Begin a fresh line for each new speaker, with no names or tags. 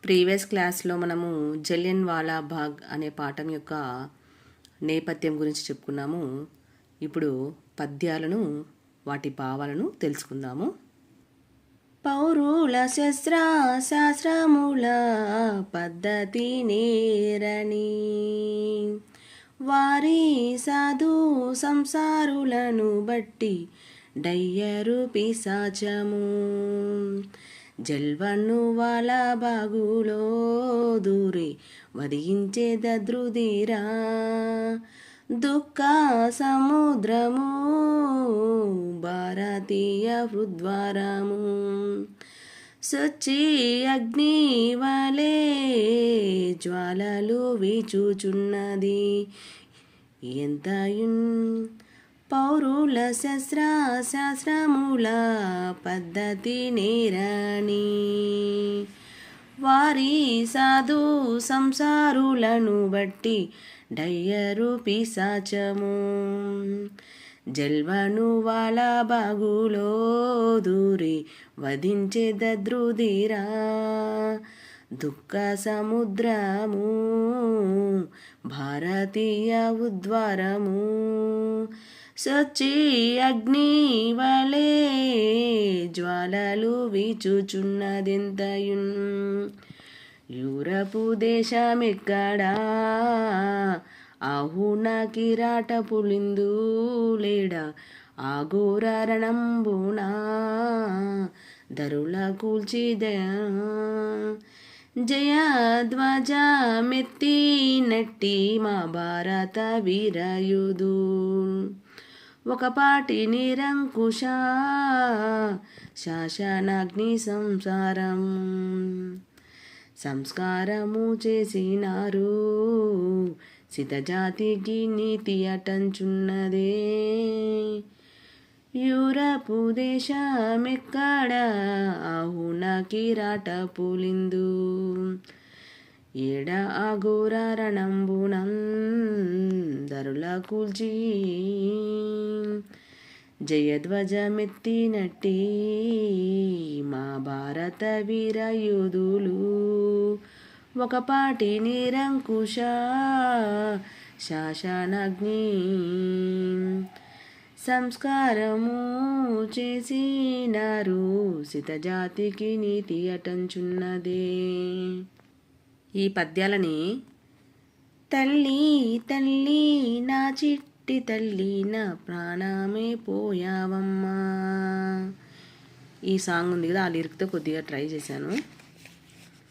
Previous క్లాస్లో మనము జలియన్ వాలా బాగ్ అనే పాఠం యొక్క నేపథ్యం గురించి చెప్పుకున్నాము. ఇప్పుడు పద్యాలను వాటి భావాలను తెలుసుకుందాము. పౌరుల శాస్త్రముల పద్ధతి నేరని వారి సాధు సంసారులను బట్టి డయ్యరు పిశాచము జల్వన్ను వాళ్ళ బాగులో దూరి వదించే దద్రుదిరా దుఃఖ సముద్రము భారతీయ హృద్వారము సొచ్చి అగ్ని వలే జ్వాలలు వీచుచున్నది ఎంతయున్ పౌరుల శాస్త్రముల పద్ధతి నేరని వారి సాధు సంసారులను బట్టి డయ్యరు పిశాచము జల్వను వాళ్ళ బాగులో దూరి వధించే దద్రుదిరా దుఃఖ సముద్రము భారతీయ ఉద్వారము సొచ్చి అగ్ని వలే జ్వాలలు వీచుచున్నదెంతయున్ యూరపు దేశమెక్కడా ఆహున కిరాట పులిందు లేడ ఆఘోర రణంబునా దరుల కూల్చి జయధ్వజ మెత్తినట్టి మా భారత వీరయుధు ఒకపాటి నిరంకుశ శాసనాగ్ని సంస్కారము చేసినారు సితజాతికి నీతి అటంచున్నదే యూరపు దేశమెక్కడ ఆహున కిరాట పులిందు ఏడ ఆఘోర రణంబునం దరుల కూల్చి జయధ్వజమెత్తినట్టి మా భారత వీరయోధులు ఒకపాటి నిరంకుశ శాసనాగ్ని సంస్కారము చేసినారు సితజాతికి నీతి అటంచున్నదే. ఈ పద్యాలని తల్లి తల్లి నా చిట్టి తల్లి నా ప్రాణమే పోయావమ్మా ఈ సాంగ్ ఉంది కదా, ఆ లిరిక్తో కొద్దిగా ట్రై చేశాను.